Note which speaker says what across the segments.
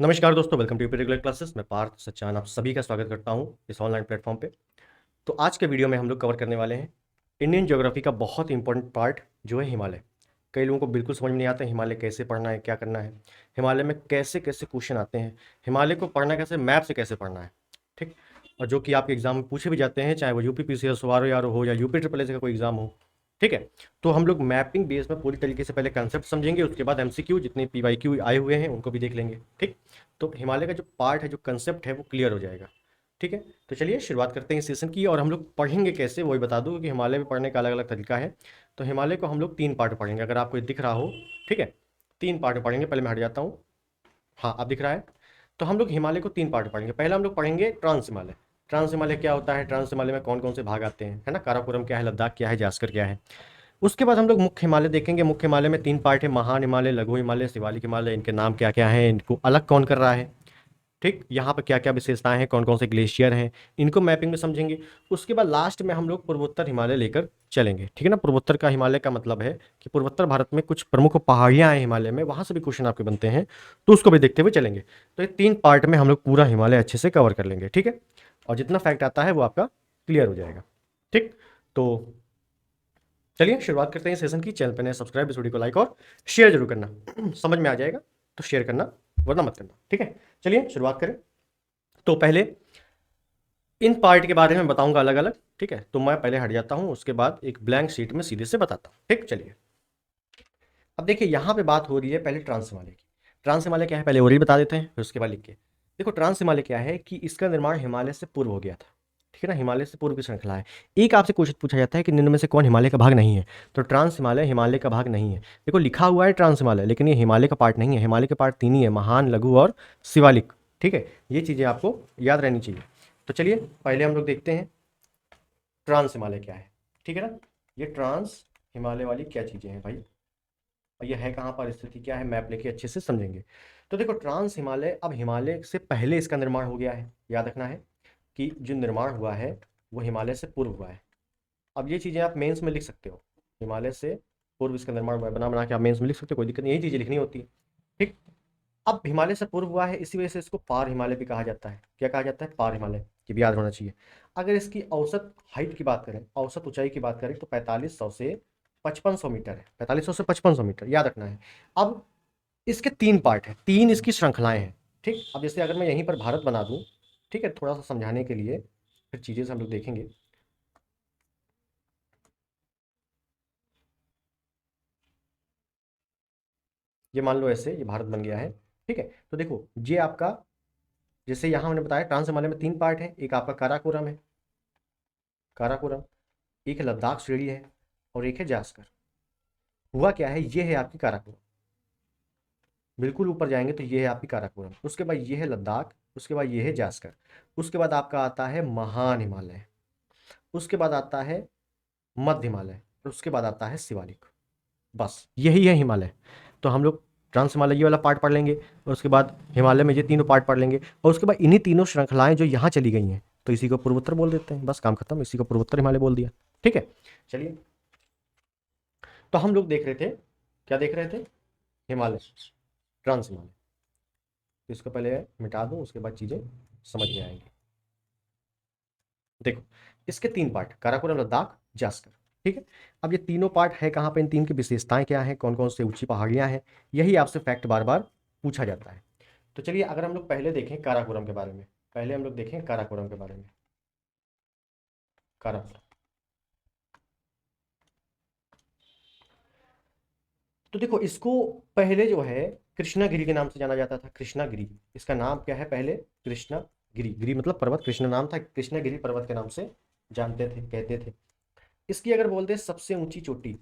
Speaker 1: नमस्कार दोस्तों, welcome to regular classes. मैं पार्थ सच्चान आप सभी का स्वागत करता हूं इस ऑनलाइन प्लेटफॉर्म पे। तो आज के वीडियो में हम लोग कवर करने वाले हैं इंडियन ज्योग्राफी का बहुत इंपॉर्टेंट पार्ट जो है हिमालय। कई लोगों को बिल्कुल समझ में नहीं आता है हिमालय कैसे पढ़ना है, क्या करना है, हिमालय में कैसे कैसे क्वेश्चन आते हैं, हिमालय को पढ़ना कैसे, मैप से कैसे पढ़ना है। ठीक। और जो कि आपके एग्जाम में पूछे भी जाते हैं, चाहे वो यूपी पीसीएस हो या यूपी ट्रिपल एस का कोई एग्जाम हो। ठीक है। तो हम लोग मैपिंग बेस में पूरी तरीके से पहले कंसेप्ट समझेंगे, उसके बाद एमसीक्यू जितने पीवाईक्यू आए हुए हैं उनको भी देख लेंगे। ठीक। तो हिमालय का जो पार्ट है, जो कंसेप्ट है, वो क्लियर हो जाएगा। ठीक है। तो चलिए शुरुआत करते हैं सेशन की। और हम लोग पढ़ेंगे कैसे वही बता दूं, क्योंकि हिमालय में पढ़ने का अलग अलग तरीका है। तो हिमालय को हम लोग 3 पार्ट पढ़ेंगे, अगर आपको दिख रहा हो। ठीक है। 3 पार्ट पढ़ेंगे। पहले मैं हट जाता हूँ। हाँ, अब दिख रहा है। तो हम लोग हिमालय को 3 पार्ट पढ़ेंगे। पहला हम लोग पढ़ेंगे ट्रांस हिमालय। ट्रांस हिमालय क्या होता है, ट्रांस हिमालय में कौन कौन से भाग आते हैं, है ना। काराकोरम क्या है, लद्दाख क्या है, जास्कर क्या है। उसके बाद हम लोग मुख्य हिमालय देखेंगे। मुख्य हिमालय में 3 पार्ट है, महान हिमालय, लघु हिमालय, शिवालिक हिमालय। इनके नाम क्या क्या हैं, इनको अलग कौन कर रहा है। ठीक। यहाँ पर क्या क्या विशेषताएं हैं, कौन कौन से ग्लेशियर हैं, इनको मैपिंग में समझेंगे। उसके बाद लास्ट में हम लोग पूर्वोत्तर हिमालय लेकर चलेंगे। ठीक है ना। पूर्वोत्तर का हिमालय का मतलब है कि पूर्वोत्तर भारत में कुछ प्रमुख पहाड़ियाँ हैं हिमालय में, वहाँ से भी क्वेश्चन आपके बनते हैं, तो उसको भी देखते हुए चलेंगे। तो ये 3 पार्ट में हम लोग पूरा हिमालय अच्छे से कवर कर लेंगे। ठीक है। और जितना फैक्ट आता है वो आपका क्लियर हो जाएगा। ठीक। तो चलिए शुरुआत करते हैं सेशन की। चैनल पर नए सब्सक्राइब, इस वीडियो को लाइक और शेयर जरूर करना। समझ में आ जाएगा तो शेयर करना, वरना मत करना। ठीक है। चलिए शुरुआत करें। तो पहले इन पार्ट के बारे में बताऊंगा अलग अलग। ठीक है। तो मैं पहले हट जाता हूं, उसके बाद एक ब्लैंक शीट में सीधे से बताता हूं। ठीक। चलिए अब देखिए, यहां पे बात हो रही है पहले ट्रांस हिमालय की। ट्रांस हिमालय क्या है पहले ओरली बता देते हैं, फिर उसके बाद लिख के। देखो ट्रांस हिमालय क्या है कि इसका निर्माण हिमालय से पूर्व हो गया था। ठीक है ना। हिमालय से पूर्व की श्रृंखला है। एक आपसे क्वेश्चन पूछा जाता है कि निम्न में से कौन हिमालय का भाग नहीं है, तो ट्रांस हिमालय हिमालय का भाग नहीं है। देखो लिखा हुआ है ट्रांस हिमालय, लेकिन ये हिमालय का पार्ट नहीं है। हिमालय के पार्ट 3 ही है, महान, लघु और शिवालिक। ठीक है। ये चीज़ें आपको याद रहनी चाहिए। तो चलिए पहले हम लोग देखते हैं ट्रांस हिमालय क्या है। ठीक है ना। ये ट्रांस हिमालय वाली क्या चीज़ें हैं भाई, और ये है कहाँ पर, स्थिति क्या है, मैप लेके अच्छे से समझेंगे। तो देखो ट्रांस हिमालय, अब हिमालय से पहले इसका निर्माण हो गया है। याद रखना है कि जो निर्माण हुआ है वो हिमालय से पूर्व हुआ है। अब ये चीज़ें आप मेंस में लिख सकते हो, हिमालय से पूर्व इसका निर्माण हुआ है, बना बना के आप मेंस में लिख सकते हो, कोई दिक्कत नहीं, यही चीज़ें लिखनी होती है। ठीक। अब हिमालय से पूर्व हुआ है, इसी वजह से इसको पार हिमालय भी कहा जाता है। क्या कहा जाता है, पार हिमालय। ये भी याद होना चाहिए। अगर इसकी औसत हाइट की बात करें, औसत ऊंचाई की बात करें, तो 4500 से 5500 मीटर है। 4500 से 5500 मीटर याद रखना है। अब इसके 3 पार्ट हैं, 3 इसकी श्रृंखलाएं हैं। ठीक। अब जैसे अगर मैं यहीं पर भारत बना दूं, ठीक है, थोड़ा सा समझाने के लिए, फिर चीज़ें से हम लोग देखेंगे। ये मान लो ऐसे ये भारत बन गया है। ठीक है। तो देखो ये आपका, जैसे यहाँ मैंने बताया ट्रांस हिमालय में 3 पार्ट है। एक आपका काराकोरम है, काराकोरम, एक है लद्दाख श्रेणी है, और एक है जास्कर। हुआ क्या है, ये है आपकी काराकोरम। बिल्कुल ऊपर जाएंगे तो ये है आपकी काराकोरम, उसके बाद ये है लद्दाख, उसके बाद ये है जास्कर, उसके बाद आपका आता है महान हिमालय, उसके बाद आता है मध्य हिमालय, और उसके बाद आता है शिवालिक। बस यही है हिमालय। तो हम लोग ट्रांस हिमालय ये वाला पार्ट पढ़ लेंगे, और उसके बाद हिमालय में ये तीनों पार्ट पढ़ लेंगे, और उसके बाद इन्हीं तीनों श्रृंखलाएं जो यहाँ चली गई हैं, तो इसी को पूर्वोत्तर बोल देते हैं। बस काम खत्म, इसी को पूर्वोत्तर हिमालय बोल दिया। ठीक है। चलिए तो हम लोग देख रहे थे, क्या देख रहे थे, हिमालय, ट्रांस हिमालय। तो इसको पहले मिटा दूं, उसके बाद चीज़ें समझ में आएंगी। देखो इसके 3 पार्ट, काराकोरम, लद्दाख, जास्कर। ठीक है। अब ये तीनों पार्ट है कहाँ पे, इन तीन की विशेषताएं क्या हैं, कौन कौन से ऊंची पहाड़ियां हैं, यही आपसे फैक्ट बार बार पूछा जाता है। तो चलिए अगर हम लोग पहले देखें काराकोरम के बारे में, पहले हम लोग देखें काराकोरम के बारे में। काराकोरम, तो देखो इसको पहले जो है कृष्णागिरी के नाम से जाना जाता था। कृष्णागिरी, इसका नाम क्या है पहले, कृष्णागिरी। गिरी मतलब पर्वत, कृष्ण नाम था, कृष्णागिरी पर्वत के नाम से जानते थे, कहते थे। इसकी अगर बोलते सबसे ऊंची चोटी,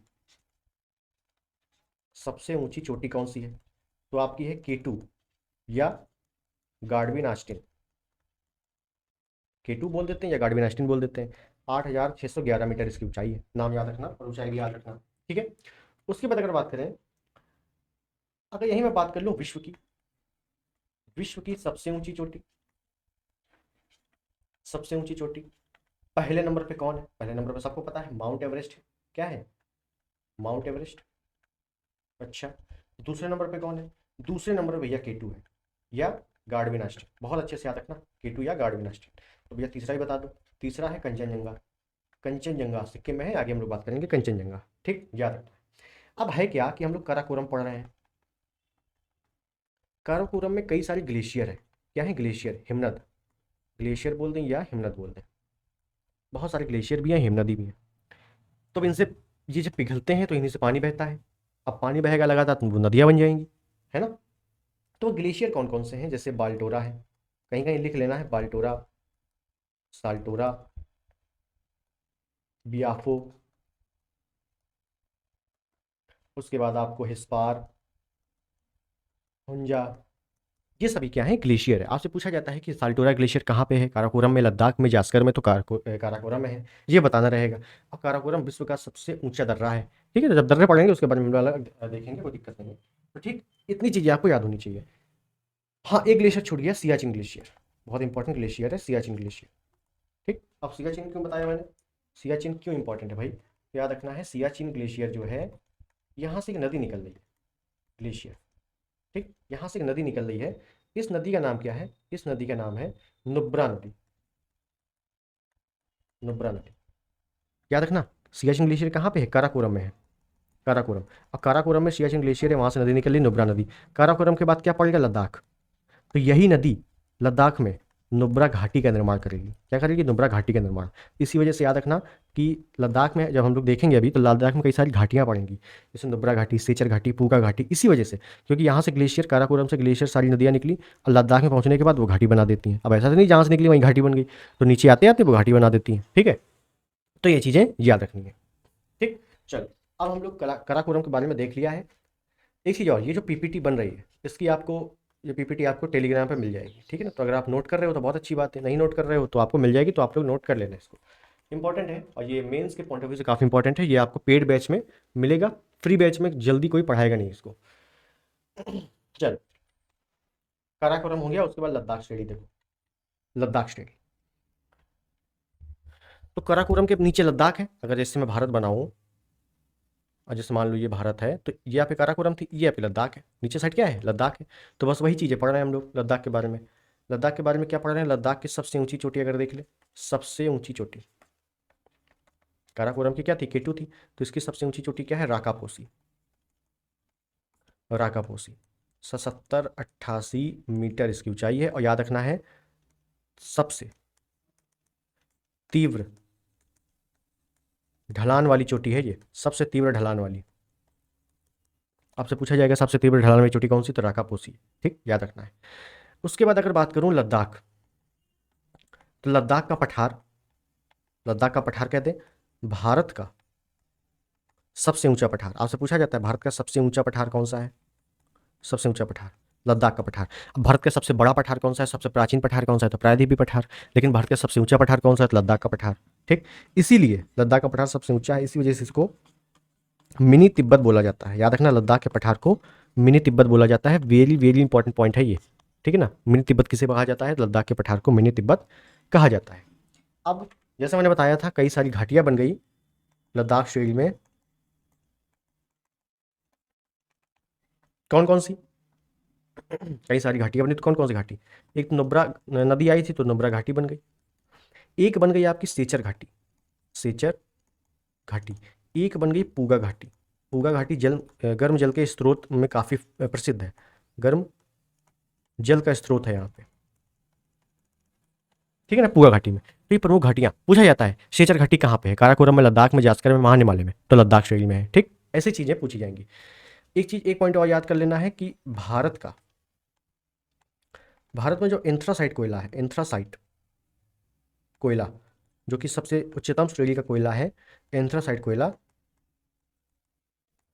Speaker 1: सबसे ऊंची चोटी कौन सी है, तो आपकी है केटू या गाडविन आस्टिन। केटू बोल देते हैं या गाडविन आस्टिन बोल देते हैं। 8611 मीटर इसकी ऊंचाई है। नाम याद रखना और ऊंचाई भी याद रखना। ठीक है। उसके बाद अगर बात करें, अगर यही मैं बात कर लूँ विश्व की, विश्व की सबसे ऊंची चोटी, सबसे ऊंची चोटी पहले नंबर पे कौन है, पहले नंबर पे सबको पता है माउंट एवरेस्ट है। क्या है, माउंट एवरेस्ट। अच्छा, दूसरे नंबर पे कौन है, दूसरे नंबर पे भैया केटू है, या गार्डविनास्टेन, बहुत अच्छे से याद रखना, K2 या गार्डविनास्टेन। तो भैया तीसरा ही बता दो, तीसरा है कंचनजंगा। कंचनजंगा सिक्किम में है, आगे हम लोग बात करेंगे कंचनजंगा, ठीक, याद रखना। अब है क्या कि हम लोग काराकोरम पढ़ रहे हैं। काराकोरम में कई सारे ग्लेशियर है। क्या है? ग्लेशियर, हिमनद, ग्लेशियर बोल दें या हिमनद बोल दें, बहुत सारे ग्लेशियर भी हैं, हिमनदी भी हैं। तो अब इनसे ये जब पिघलते हैं तो इन्हीं से पानी बहता है। अब पानी बहेगा लगातार तो वो नदियाँ बन जाएंगी, है ना। तो ग्लेशियर कौन कौन से हैं? जैसे बाल्टोरा है, कहीं कहीं लिख लेना है, बाल्टोरा, साल्टोरा, बियाफो, उसके बाद आपको हिस्पार, हुंजा, ये सभी क्या है? ग्लेशियर है। आपसे पूछा जाता है कि साल्टोरा ग्लेशियर कहाँ पे है? काराकोरम में, लद्दाख में, जास्कर में, तो काराकोरम में है, ये बताना रहेगा। अब काराकोरम विश्व का सबसे ऊंचा दर्रा है, ठीक है। तो जब दर्रे पढ़ेंगे उसके बारे में हम लोग अलग देखेंगे, कोई दिक्कत नहीं है। तो ठीक, इतनी चीज़ें आपको याद होनी चाहिए। हाँ, एक ग्लेशियर छूट गया, सियाचिन ग्लेशियर, बहुत इंपॉर्टेंट ग्लेशियर है सियाचिन ग्लेशियर, ठीक। अब सियाचिन क्यों बताया मैंने? सियाचिन क्यों इंपॉर्टेंट है भाई? याद रखना है, सियाचिन ग्लेशियर जो है, यहाँ से एक नदी निकल रही है, ग्लेशियर, ठीक, यहाँ से एक नदी निकल रही है। इस नदी का नाम क्या है? इस नदी का नाम है नुब्रा नदी, नुब्रा नदी, याद रखना। सियाचिन ग्लेशियर कहाँ पे है? काराकोरम में है, काराकोरम। अब काराकोरम में सियाचिन ग्लेशियर है, वहाँ से नदी निकल रही, नुब्रा नदी। काराकोरम के बाद क्या पड़ेगा? लद्दाख। तो यही नदी लद्दाख में नुब्रा घाटी का निर्माण करेगी। क्या करेगी? नुब्रा घाटी का निर्माण। इसी वजह से याद रखना कि लद्दाख में जब हम लोग देखेंगे अभी, तो लद्दाख में कई सारी घाटियाँ पड़ेंगी, जैसे नुब्रा घाटी, सेचर घाटी, पूका घाटी, इसी वजह से, क्योंकि यहाँ से ग्लेशियर, काराकोरम से ग्लेशियर, सारी नदियाँ निकली और लद्दाख में पहुँचने के बाद वो घाटी बना देती हैं। अब ऐसा तो नहीं जहाँ से निकली वहीं घाटी बन गई, तो नीचे आते आते वो घाटी बना देती हैं, ठीक है। तो ये चीज़ें याद रखनी है, ठीक। चलो, अब हम लोग काराकोरम के बारे में देख लिया है। एक चीज़ और, ये जो पीपीटी बन रही है, इसकी आपको, ये पीपीटी आपको टेलीग्राम पे मिल जाएगी, ठीक है ना। तो अगर आप नोट कर रहे हो तो बहुत अच्छी बात है, नहीं नोट कर रहे हो तो आपको मिल जाएगी, तो आप लोग नोट कर लेना इसको, इंपॉर्टेंट है। और ये मेंस के पॉइंट ऑफ व्यू से काफ़ी इंपॉर्टेंट है। ये आपको पेड बैच में मिलेगा, फ्री बैच में जल्दी कोई पढ़ाएगा नहीं इसको। चलो, काराकोरम हो गया, उसके बाद लद्दाख श्रेणी देखो, लद्दाख श्रेणी। तो काराकोरम के नीचे लद्दाख है। अगर जैसे मैं भारत बनाऊँ, और जैसे मान लो ये भारत है, तो ये यहाँ पे काराकोरम थी, ये यहाँ पे लद्दाख है, नीचे साइड क्या है? लद्दाख है। तो बस वही चीज़ें पढ़ रहे हैं हम लोग लद्दाख के बारे में। लद्दाख के बारे में क्या पढ़ रहे हैं? लद्दाख की सबसे ऊंची चोटी अगर देख ले, सबसे ऊंची चोटी काराकोरम की क्या थी? K2 थी। तो इसकी सबसे ऊंची चोटी क्या है? राकापोसी, राकापोसी 77-88 इसकी ऊंचाई है। और याद रखना है, सबसे तीव्र ढलान वाली चोटी है ये, सबसे तीव्र ढलान वाली। आपसे पूछा जाएगा सबसे तीव्र ढलान वाली चोटी कौन सी? तो राकापोसी, ठीक, याद रखना है। उसके बाद अगर बात करूं लद्दाख, तो लद्दाख का पठार, लद्दाख का पठार कहते हैं भारत का सबसे ऊंचा पठार। आपसे पूछा जाता है भारत का सबसे ऊंचा पठार कौन सा है? सबसे ऊंचा पठार लद्दाख का पठार। अब भारत का सबसे बड़ा पठार कौन सा है? सबसे प्राचीन पठार कौन सा है? तो प्रायद्वीपीय पठार। लेकिन भारत का सबसे ऊंचा पठार कौन सा है? तो लद्दाख का पठार, ठीक। इसीलिए लद्दाख का पठार सबसे ऊंचा है, इसी वजह से इसको मिनी तिब्बत बोला जाता है। याद रखना, लद्दाख के पठार को मिनी तिब्बत बोला जाता है। वेरी वेरी इंपॉर्टेंट पॉइंट है ये, ठीक है ना। मिनी तिब्बत किसे कहा जाता है? लद्दाख के पठार को मिनी तिब्बत कहा जाता है। अब जैसे मैंने बताया था, कई सारी घाटियां बन गई लद्दाख श्रेणी में। कौन कौन सी? कई सारी घाटियां बनी, तो कौन कौन सी घाटी? एक नुब्रा नदी आई थी तो नुब्रा घाटी बन गई। एक बन गई आपकी सेचर घाटी, सेचर घाटी। एक बन गई पूगा घाटी। पूगा घाटी जल, गर्म जल के स्रोत में काफ़ी प्रसिद्ध है, गर्म जल का स्रोत है यहाँ पे, ठीक है ना, पूगा घाटी में। तो ये प्रमुख घाटियाँ पूछा जाता है। सेचर घाटी कहाँ पे है? काराकोरम में, लद्दाख में, जास्कर में, महानिमालय में, तो लद्दाख श्रेणी में है, ठीक। ऐसी चीज़ें पूछी जाएंगी। एक चीज़, एक पॉइंट और याद कर लेना है कि भारत का, भारत में जो एंथ्रासाइट कोयला है, एंथ्रासाइट कोयला, जो कि सबसे उच्चतम श्रेणी का कोयला है, एंथ्रासाइट कोयला,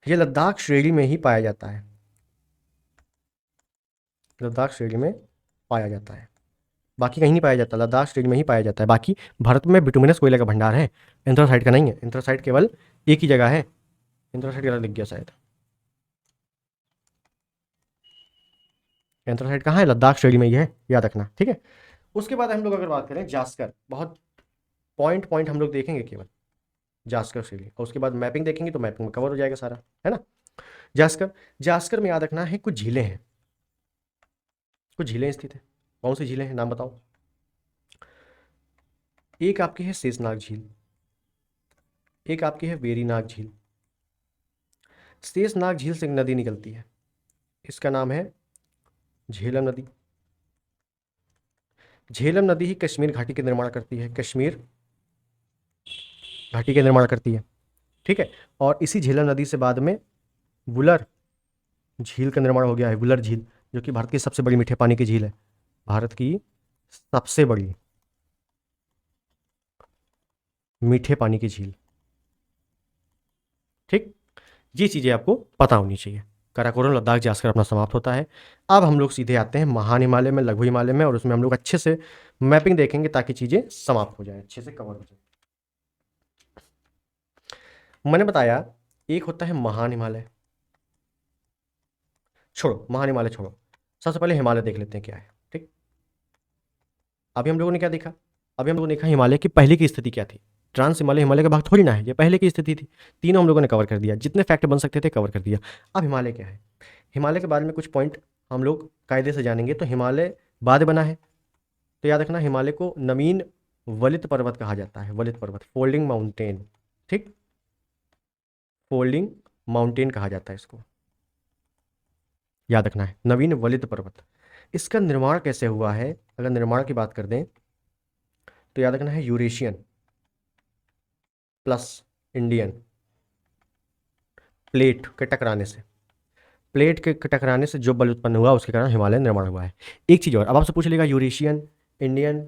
Speaker 1: ये लद्दाख श्रेणी में ही पाया जाता है, लद्दाख श्रेणी में पाया जाता है, बाकी कहीं नहीं पाया जाता, लद्दाख श्रेणी में ही पाया जाता है। बाकी भारत में बिटुमिनस कोयले का भंडार है, एंथ्रासाइट का नहीं है। एंथ्रासाइट केवल एक ही जगह है, एंथ्रासाइट गलत लिख गया शायद। एंथ्रासाइट कहाँ है? लद्दाख श्रेणी में ही है, याद रखना, ठीक है। उसके बाद हम लोग अगर बात करें जास्कर, बहुत पॉइंट पॉइंट हम लोग देखेंगे केवल जास्कर श्रेणी, और उसके बाद मैपिंग देखेंगे तो मैपिंग में कवर हो जाएगा सारा, है ना। जास्कर, जास्कर में याद रखना है कुछ झीलें हैं, कुछ झीलें स्थित हैं। कौन सी झीलें हैं, नाम बताओ। एक आपकी है शेषनाग झील, एक आपकी है वेरीनाग झील। शेषनाग झील से एक नदी निकलती है, इसका नाम है झेलम नदी। झेलम नदी ही कश्मीर घाटी के निर्माण करती है, कश्मीर घाटी के निर्माण करती है, ठीक है। और इसी झेलम नदी से बाद में वुलर झील का निर्माण हो गया है, वुलर झील, जो कि भारत की सबसे बड़ी मीठे पानी की झील है, भारत की सबसे बड़ी मीठे पानी की झील, ठीक। ये चीज़ें आपको पता होनी चाहिए। काराकोरम लद्दाख जाकर अपना समाप्त होता है। अब हम लोग सीधे आते हैं महान हिमालय में, लघु हिमालय में, और उसमें हम लोग अच्छे से मैपिंग देखेंगे ताकि चीज़ें समाप्त हो जाए, अच्छे से कवर हो जाए। मैंने बताया एक होता है महान हिमालय, छोड़ो महान हिमालय छोड़ो, सबसे पहले हिमालय देख लेते हैं क्या है, ठीक। अभी हम लोगों ने क्या देखा, अभी हम लोगों ने देखा हिमालय की पहले की स्थिति क्या थी। ट्रांस हिमालय हिमालय का भाग थोड़ी ना है, ये पहले की स्थिति थी। तीनों हम लोगों ने कवर कर दिया, जितने फैक्ट बन सकते थे कवर कर दिया। अब हिमालय क्या है, हिमालय के बारे में कुछ पॉइंट हम लोग कायदे से जानेंगे। तो हिमालय बाद बना है, तो याद रखना हिमालय को नवीन वलित पर्वत कहा जाता है, वलित पर्वत, फोल्डिंग माउंटेन, ठीक, फोल्डिंग माउंटेन कहा जाता है इसको, याद रखना है, नवीन वलित पर्वत। इसका निर्माण कैसे हुआ है, अगर निर्माण की बात कर दें तो याद रखना है यूरेशियन प्लस इंडियन प्लेट के टकराने से, प्लेट के टकराने से जो बल उत्पन्न हुआ उसके कारण हिमालय निर्माण हुआ है। एक चीज़ और, अब आपसे पूछ लेगा यूरेशियन, इंडियन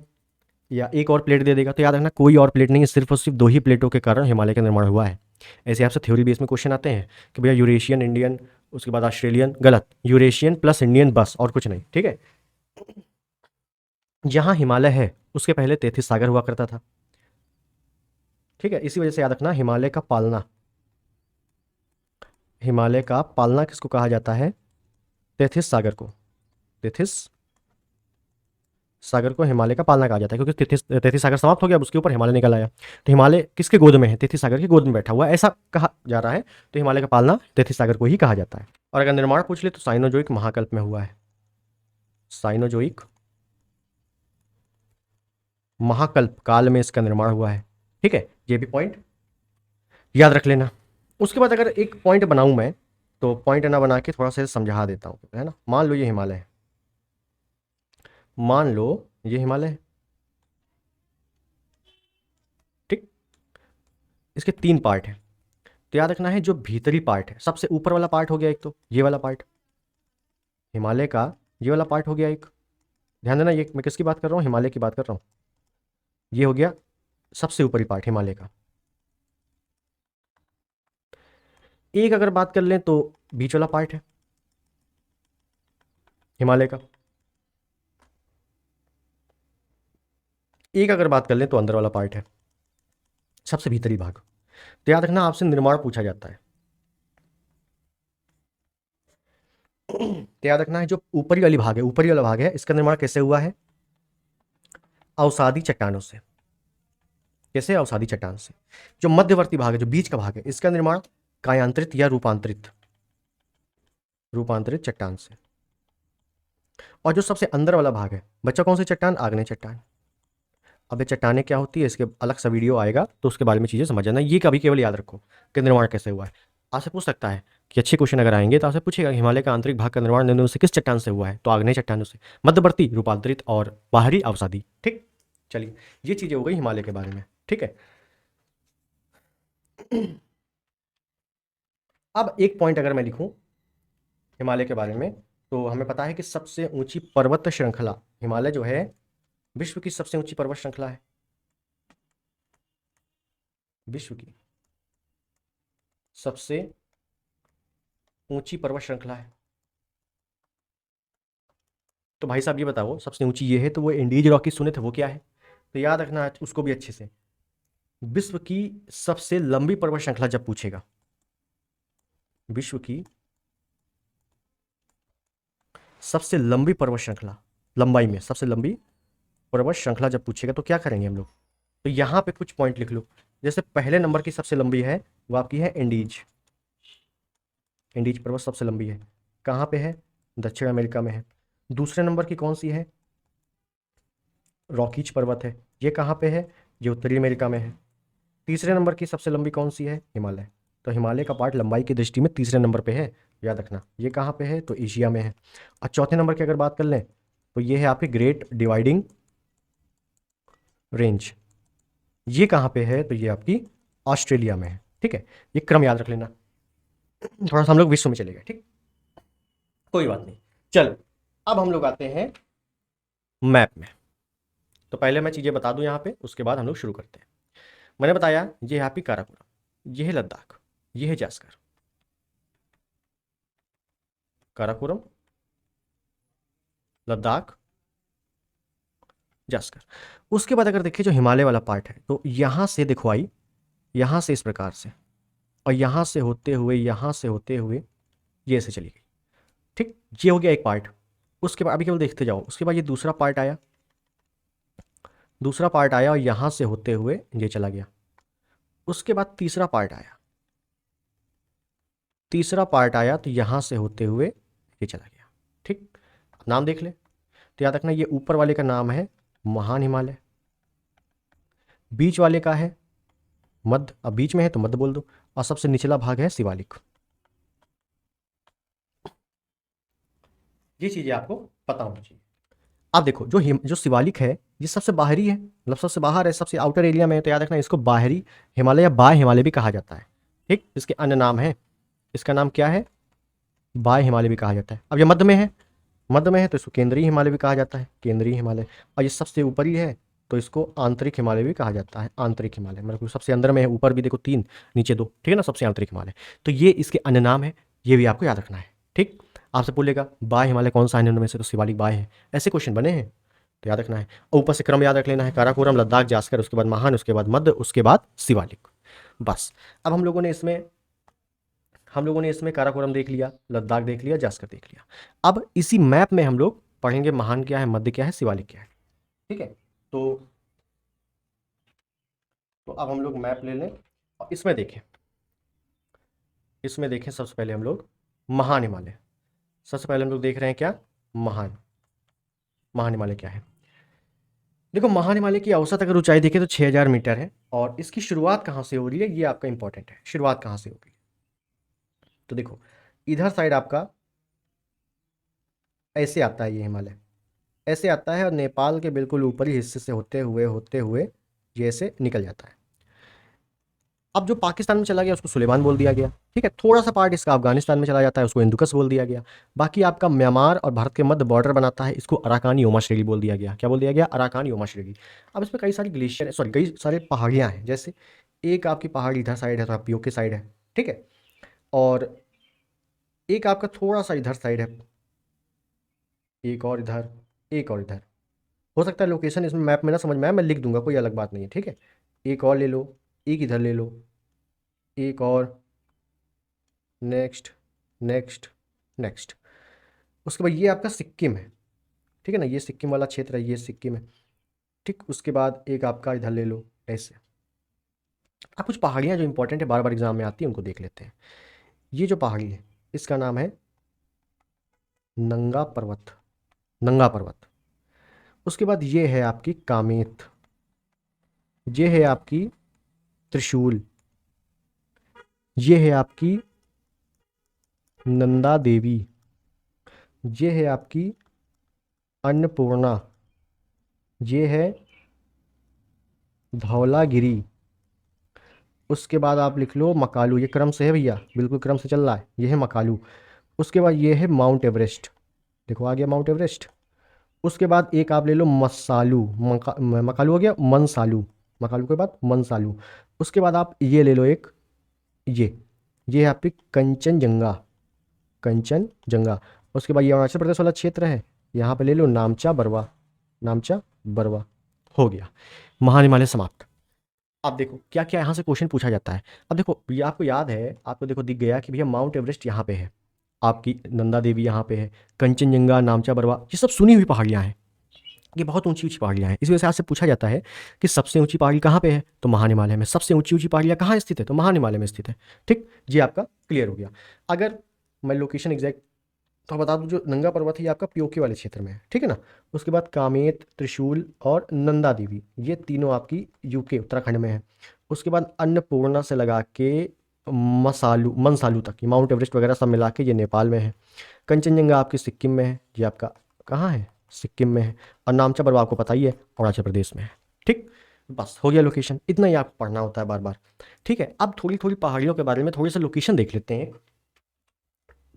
Speaker 1: या एक और प्लेट दे देगा, तो याद रखना कोई और प्लेट नहीं है, सिर्फ और सिर्फ दो ही प्लेटों के कारण हिमालय का निर्माण हुआ है। ऐसे आपसे थ्योरी बेस में क्वेश्चन आते हैं कि भैया यूरेशियन, इंडियन, उसके बाद ऑस्ट्रेलियन, गलत, यूरेशियन प्लस इंडियन बस, और कुछ नहीं, ठीक है। जहाँ हिमालय है उसके पहले तैतीस सागर हुआ करता था, ठीक है। इसी वजह से याद रखना हिमालय का पालना, हिमालय का पालना किसको कहा जाता है, तैतीस सागर को, तैतीस सागर को हिमालय का पालना कहा जाता है, क्योंकि तैतीस सागर समाप्त हो गया, अब उसके ऊपर हिमालय निकल आया। तो हिमालय किसके गोद में है, तैतीस सागर की गोद में बैठा हुआ है, ऐसा कहा जा रहा है। तो हिमालय का पालना तैतीस सागर को ही कहा जाता है। और अगर निर्माण पूछ ले तो साइनोजोइक महाकल्प में हुआ है, साइनोजोइक महाकल्प काल में इसका निर्माण हुआ है, ठीक है। ये भी पॉइंट याद रख लेना। उसके बाद अगर एक पॉइंट बनाऊं मैं, तो पॉइंट ना बना के थोड़ा सा समझा देता हूं, है ना। मान लो ये हिमालय है, मान लो ये हिमालय है, ठीक। इसके तीन पार्ट हैं, तो याद रखना है जो भीतरी पार्ट है, सबसे ऊपर वाला पार्ट हो गया एक, तो ये वाला पार्ट हिमालय का, ये वाला पार्ट हो गया एक। ध्यान देना, ये मैं किसकी बात कर रहा हूँ, हिमालय की बात कर रहा हूँ। ये हो गया सबसे ऊपरी पार्ट हिमालय का। एक अगर बात कर लें तो बीच वाला पार्ट है हिमालय का। एक अगर बात कर लें तो अंदर वाला पार्ट है, सबसे भीतरी भाग। तो याद रखना आपसे निर्माण पूछा जाता है, तो याद रखना है जो ऊपरी वाली भाग है, ऊपरी वाला भाग है, इसका निर्माण कैसे हुआ है, अवसादी चट्टानों से। कैसे, अवसादी चट्टान से। जो मध्यवर्ती भाग है, जो बीच का भाग है, इसका निर्माण कायांतरित या रूपांतरित, रूपांतरित चट्टान से। और जो सबसे अंदर वाला भाग है बच्चा, कौन सी चट्टान, आग्नेय चट्टान। अब ये चट्टानें क्या होती है, इसके अलग सा वीडियो आएगा तो उसके बारे में चीज़ें समझ जाना। ये कभी केवल याद रखो कि निर्माण कैसे हुआ है। आपसे पूछ सकता है कि अच्छे क्वेश्चन अगर आएंगे तो आपसे पूछेगा हिमालय का आंतरिक भाग का निर्माण निम्न में से किस चट्टान से हुआ है, तो आग्नेय चट्टानों से, मध्यवर्ती रूपांतरित और बाहरी अवसादी, ठीक। चलिए ये चीज़ें हो गई हिमालय के बारे में, ठीक है। अब एक पॉइंट अगर मैं लिखूं हिमालय के बारे में, तो हमें पता है कि सबसे ऊंची पर्वत श्रृंखला हिमालय जो है विश्व की सबसे ऊंची पर्वत श्रृंखला है, विश्व की सबसे ऊंची पर्वत श्रृंखला है। तो भाई साहब ये बताओ सबसे ऊंची ये है, तो वो इंडीज रॉकी सुने थे, वो क्या है, तो याद रखना उसको भी अच्छे से। विश्व की सबसे लंबी पर्वत श्रृंखला जब पूछेगा, विश्व की सबसे लंबी पर्वत श्रृंखला, लंबाई में सबसे लंबी पर्वत श्रृंखला जब पूछेगा तो क्या करेंगे हम लोग, तो यहां पे कुछ पॉइंट लिख लो। जैसे पहले नंबर की सबसे लंबी है वो आपकी है इंडीज, इंडीज पर्वत सबसे लंबी है, कहाँ पे है, दक्षिण अमेरिका में है। दूसरे नंबर की कौन सी है? रॉकीज पर्वत है। ये कहाँ पे है? ये उत्तरी अमेरिका में है। तीसरे नंबर की सबसे लंबी कौन सी है? हिमालय। तो हिमालय का पार्ट लंबाई की दृष्टि में तीसरे नंबर पे है, याद रखना। ये कहाँ पे है? तो एशिया में है। और चौथे नंबर की अगर बात कर लें तो ये है आपकी ग्रेट डिवाइडिंग रेंज। ये कहाँ पे है? तो ये आपकी ऑस्ट्रेलिया में है। ठीक है, ये क्रम याद रख लेना, थोड़ा सा हम लोग विश्व में चले गए। ठीक, कोई बात नहीं। चल, अब हम लोग आते हैं मैप में। तो पहले मैं चीज़ें बता दूं यहाँ पे, उसके बाद हम लोग शुरू करते हैं। मैंने बताया ये है आपकी काराकोरम, ये है लद्दाख, ये है जास्कर। काराकोरम, लद्दाख, जास्कर। उसके बाद अगर देखिए जो हिमालय वाला पार्ट है, तो यहाँ से देखो आई, यहाँ से इस प्रकार से, और यहाँ से होते हुए, यहाँ से होते हुए ये ऐसे चली गई। ठीक, ये हो गया एक पार्ट। उसके बाद अभी केवल देखते जाओ, उसके बाद ये दूसरा पार्ट आया, दूसरा पार्ट आया और यहाँ से होते हुए ये चला गया। उसके बाद तीसरा पार्ट आया, तीसरा पार्ट आया तो यहाँ से होते हुए ये चला गया। ठीक, नाम देख ले। तो याद रखना, ये ऊपर वाले का नाम है महान हिमालय, बीच वाले का है मध्य, अब बीच में है तो मध्य बोल दो, और सबसे निचला भाग है शिवालिक। ये चीजें आपको पता होनी चाहिए। अब देखो जो शिवालिक है, ये सबसे बाहरी है, मतलब सबसे बाहर है, सबसे आउटर एरिया में है। तो याद रखना, इसको बाहरी हिमालय या बाह्य हिमालय भी कहा जाता है। ठीक, इसके अन्य नाम है, इसका नाम क्या है? बाह्य हिमालय भी कहा जाता है। अब ये मध्य में है, मध्य में है तो इसको केंद्रीय हिमालय भी कहा जाता है, केंद्रीय हिमालय। और ये सबसे ऊपरी है तो इसको आंतरिक हिमालय भी कहा जाता है, आंतरिक हिमालय। मतलब सबसे अंदर में है, ऊपर भी देखो 3, नीचे 2, ठीक है ना, सबसे आंतरिक हिमालय। तो ये इसके अन्य नाम है, ये भी आपको याद रखना है। ठीक, आपसे पूछेगा बाह्य हिमालय कौन सा है इनमें से, तो शिवालिक बाह्य है। ऐसे क्वेश्चन बने हैं तो याद रखना है। और ऊपर से क्रम याद रख लेना है, काराकोरम, लद्दाख, जास्कर, उसके बाद महान, उसके बाद मध्य, उसके बाद शिवालिक। बस, अब हम लोगों ने इसमें काराकोरम देख लिया, लद्दाख देख लिया, जास्कर देख लिया। अब इसी मैप में हम लोग पढ़ेंगे महान क्या है, मध्य क्या है, शिवालिक क्या है। ठीक है, तो अब हम लोग मैप ले लें और इसमें देखें, सबसे पहले हम लोग महान हिमालय, सबसे पहले हम लोग देख रहे हैं क्या? महान हिमालय क्या है। देखो, महान हिमालय की औसत अगर ऊंचाई देखें तो 6000 मीटर है। और इसकी शुरुआत कहाँ से हो रही है, ये आपका इंपॉर्टेंट है, शुरुआत कहाँ से हो रही है। तो देखो, इधर साइड आपका ऐसे आता है, ये हिमालय ऐसे आता है और नेपाल के बिल्कुल ऊपरी हिस्से से होते हुए ये ऐसे निकल जाता है। अब जो पाकिस्तान में चला गया उसको सुलेमान बोल दिया गया। ठीक है, थोड़ा सा पार्ट इसका अफगानिस्तान में चला जाता है, उसको हिंदुकश बोल दिया गया। बाकी आपका म्यांमार और भारत के मध्य बॉर्डर बनाता है, इसको अराकान योमा श्रेणी बोल दिया गया। क्या बोल दिया गया? अराकान योमा श्रेणी। अब इसमें कई सारी ग्लेशियर, सॉरी, कई सारे पहाड़ियाँ हैं। जैसे एक आपकी पहाड़ी इधर साइड है, तो पीओके साइड है, ठीक है, और एक आपका थोड़ा सा इधर साइड है, एक और इधर, एक और इधर। हो सकता है लोकेशन इसमें मैप में ना समझ में आए, मैं लिख दूंगा, कोई अलग बात नहीं है। ठीक है, एक और ले लो, एक इधर ले लो, एक और, नेक्स्ट, नेक्स्ट, नेक्स्ट। उसके बाद ये आपका सिक्किम है, ठीक है ना, ये सिक्किम वाला क्षेत्र है, ये सिक्किम है। ठीक, उसके बाद एक आपका इधर ले लो ऐसे। अब कुछ पहाड़ियाँ जो इंपॉर्टेंट है, बार बार एग्जाम में आती है, उनको देख लेते हैं। ये जो पहाड़ी है इसका नाम है नंगा पर्वत, नंगा पर्वत। उसके बाद ये है आपकी कामेत, ये है आपकी त्रिशूल, ये है आपकी नंदा देवी, ये है आपकी अन्नपूर्णा, ये है धौलागिरी। उसके बाद आप लिख लो मकालू, ये क्रम से है भैया, बिल्कुल क्रम से चल रहा है, ये है मकालू। उसके बाद ये है माउंट एवरेस्ट, देखो आ गया माउंट एवरेस्ट। उसके बाद एक आप ले लो मसालू, मकालू हो गया, मनसालू, मकालू के बाद मनसालू। उसके बाद आप ये ले लो एक, ये है आपकी कंचनजंगा, कंचनजंगा। उसके बाद ये अरुणाचल प्रदेश वाला क्षेत्र है, यहाँ पे ले लो नामचा बरवा, नामचा बरवा। हो गया महान हिमालय समाप्त। अब देखो क्या क्या यहाँ से क्वेश्चन पूछा जाता है। अब देखो, ये आपको याद है, आपको देखो दिख गया कि भैया माउंट एवरेस्ट यहाँ पे है, आपकी नंदा देवी यहाँ पे है, कंचनजंगा, नामचा बरवा, ये सब सुनी हुई पहाड़ियाँ हैं, ये बहुत ऊंची ऊंची पहाड़ियाँ हैं। इस वजह से आपसे पूछा जाता है कि सबसे ऊंची पहाड़ी कहाँ पे है, तो महान हिमालय में। सबसे ऊंची ऊंची पहाड़ियाँ कहाँ स्थित है, तो महान हिमालय में स्थित है। ठीक, ये आपका क्लियर हो गया। अगर मैं लोकेशन एग्जैक्ट तो बता दूं जो नंगा पर्वत है ये आपका पीओके वाले क्षेत्र में है, ठीक है ना। उसके बाद कामेत, त्रिशूल और नंदा देवी, ये तीनों आपकी यूके उत्तराखंड में है। उसके बाद अन्नपूर्णा से लगा के मसालू मनसालू तक, ये माउंट एवरेस्ट वगैरह सब मिला के ये नेपाल में है। कंचनजंगा आपकी सिक्किम में है, ये आपका कहाँ है, सिक्किम में है। और नामचा पर्वत आपको पता ही है, अरुणाचल प्रदेश में है। ठीक, बस हो गया लोकेशन, इतना ही आपको पढ़ना होता है बार बार। ठीक है, अब थोड़ी थोड़ी पहाड़ियों के बारे में थोड़ी सा लोकेशन देख लेते हैं,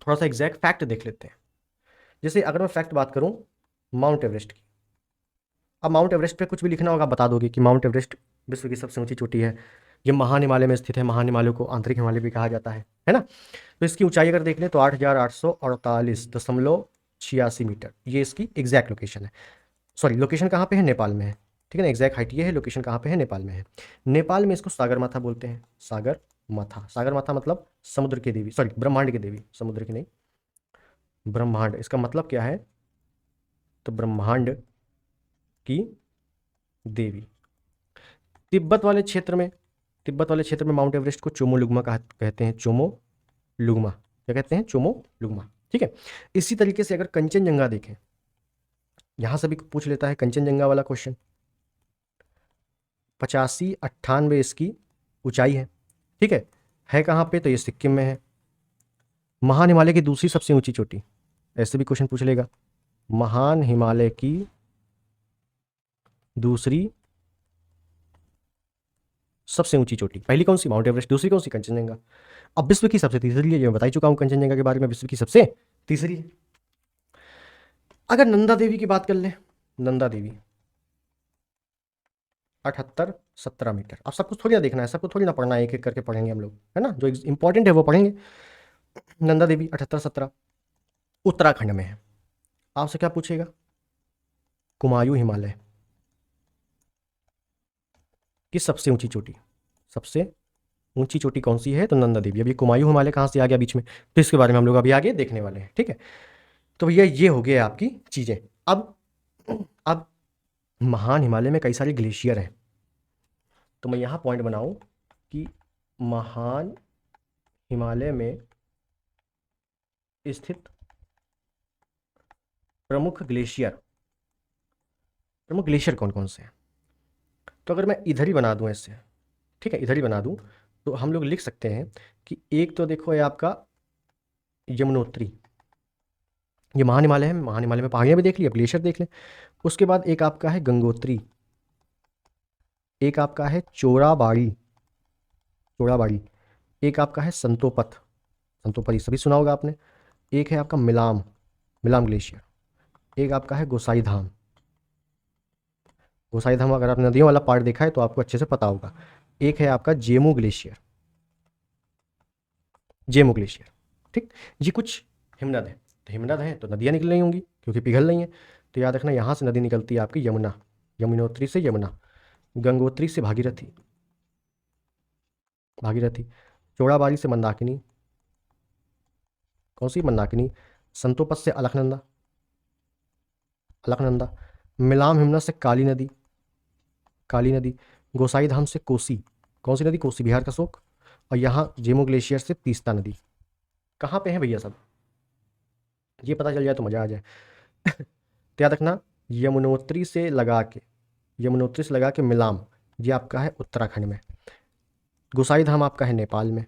Speaker 1: थोड़ा सा एग्जैक्ट फैक्ट देख लेते हैं। जैसे अगर मैं फैक्ट बात करूं माउंट एवरेस्ट की, अब माउंट एवरेस्ट पे कुछ भी लिखना होगा बता दोगे कि माउंट एवरेस्ट विश्व की सबसे ऊंची चोटी है, ये महान हिमालय में स्थित है, महान हिमालय को आंतरिक हिमालय भी कहा जाता है ना। तो इसकी ऊंचाई अगर देख लें तो 8,848.86 मीटर, ये इसकी एग्जैक्ट लोकेशन है। सॉरी, लोकेशन कहाँ पे है, नेपाल में है, ठीक है ना। एग्जैक्ट हाइट ये है, लोकेशन कहाँ पे है, नेपाल में है। नेपाल में इसको सागरमाथा बोलते हैं, सागरमाथा। सागरमाथा मतलब समुद्र की देवी, सॉरी ब्रह्मांड की देवी, समुद्र की नहीं, ब्रह्मांड। इसका मतलब क्या है, तो ब्रह्मांड की देवी। तिब्बत वाले क्षेत्र में, तिब्बत वाले क्षेत्र में माउंट एवरेस्ट को चोमोलुग्मा कहते हैं, चोमोलुग्मा, क्या कहते हैं, चोमोलुग्मा, ठीक है। इसी तरीके से अगर कंचनजंगा देखें, यहां से भी पूछ लेता है कंचनजंगा वाला क्वेश्चन। 85-98 इसकी ऊंचाई है, ठीक है कहाँ पे, तो ये सिक्किम में है। महान हिमालय की दूसरी सबसे ऊंची चोटी, ऐसे भी क्वेश्चन पूछ लेगा। महान हिमालय की दूसरी सबसे ऊंची चोटी, पहली कौन सी, माउंट एवरेस्ट, दूसरी कौन सी, कंचनजंगा। अब विश्व की सबसे तीसरी है, ये मैं बता ही चुका हूं कंचनजंगा के बारे में, विश्व की सबसे तीसरी है। अगर नंदा देवी की बात कर ले, नंदा देवी 78-17 मीटर। अब सब कुछ थोड़ी ना देखना है, सब कुछ थोड़ी ना पढ़ना है, एक एक करके पढ़ेंगे हम लोग, है ना, जो इंपॉर्टेंट है वो पढ़ेंगे। नंदा देवी 78-17 उत्तराखंड में है। आपसे क्या पूछेगा, कुमायूं हिमालय की सबसे ऊंची चोटी, सबसे ऊंची चोटी कौन सी है, तो नंदा देवी। अभी कुमायूं हिमालय कहाँ से आ गया बीच में, तो इसके बारे में हम लोग अभी आगे देखने वाले हैं, ठीक है। तो भैया ये हो गया आपकी चीजें। अब महान हिमालय में कई सारे ग्लेशियर हैं, तो मैं यहाँ पॉइंट बनाऊं कि महान हिमालय में स्थित प्रमुख ग्लेशियर कौन कौन से हैं। तो अगर मैं इधर ही बना दूं ऐसे, ठीक है, इधर ही बना दूं, तो हम लोग लिख सकते हैं कि एक तो देखो ये आपका यमुनोत्री, ये महान हिमालय है, महान हिमालय में पहाड़ियाँ भी देख ली, अब ग्लेशियर देख लें। उसके बाद एक आपका है गंगोत्री, एक आपका है चोराबाड़ी, एक आपका है संतोपरी सभी सुना होगा आपने। एक है आपका मिलाम ग्लेशियर, एक आपका है गोसाई धाम। अगर आपने नदियों वाला पार्ट देखा है तो आपको अच्छे से पता होगा। एक है आपका जेमू ग्लेशियर, ठीक। ये कुछ हिमनद है, तो हिमनद है तो नदियाँ निकल रही होंगी क्योंकि पिघल रही हैं, तो याद रखना यहाँ से नदी निकलती है आपकी यमुना, यमुनोत्री से यमुना, गंगोत्री से भागीरथी, चौड़ाबाड़ी से मंदाकिनी, कौन सी मंदाकिनी, संतोपत से अलकनंदा, मिलाम हिमनद से काली नदी, गोसाई धाम से कोसी, कौन सी नदी, कोसी बिहार का शोक, और यहाँ जेमू ग्लेशियर से तीस्ता नदी। कहाँ पे है भैया सब, ये पता चल जाए तो मज़ा आ जाए। तो याद रखना यमुनोत्री से लगा के मिलाम, ये आपका है उत्तराखंड में, गोसाई धाम आपका है नेपाल में,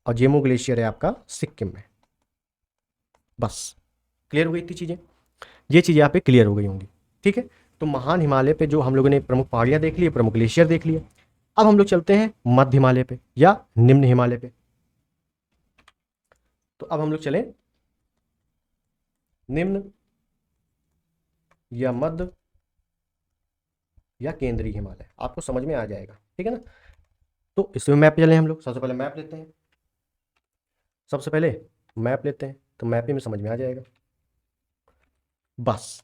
Speaker 1: और जेमू ग्लेशियर है आपका सिक्किम में। बस क्लियर हो गई इतनी चीज़ें, ये चीज़ें यहाँ पे क्लियर हो गई होंगी, ठीक है। तो महान हिमालय पे जो हम लोगों ने प्रमुख पहाड़ियाँ देख ली, प्रमुख ग्लेशियर देख लिए। अब हम लोग चलते हैं मध्य हिमालय पे या निम्न हिमालय पे। तो अब हम लोग चलें निम्न या मध्य या केंद्रीय हिमालय, आपको समझ में आ जाएगा, ठीक है ना। तो इसमें मैप पे चले हम लोग, सबसे पहले मैप लेते हैं, तो मैप में समझ में आ जाएगा। बस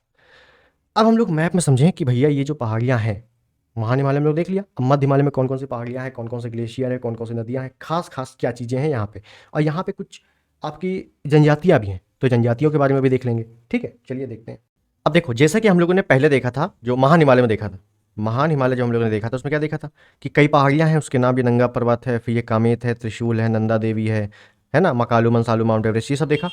Speaker 1: अब हम लोग मैप में समझें कि भैया ये जो पहाड़ियाँ हैं, महान हिमालय में लोग देख लिया, अब मध्य हिमालय में कौन कौन सी पहाड़ियाँ हैं, कौन कौन से ग्लेशियर हैं, कौन कौन सी नदियाँ हैं, खास क्या चीज़ें हैं यहाँ पे, और यहाँ पे कुछ आपकी जनजातियाँ भी हैं, तो जनजातियों के बारे में भी देख लेंगे, ठीक है। चलिए देखते हैं। अब देखो जैसा कि हम लोगों ने पहले देखा था, जो महान हिमालय में देखा था, महान हिमालय जो हम लोगों ने देखा था उसमें क्या देखा था कि कई पहाड़ियाँ हैं, उसके नाम, ये नंगा पर्वत है, फिर ये कामेत है, त्रिशूल है, नंदा देवी है ना, मकालू, मनसालू, माउंट एवरेस्ट, ये सब देखा।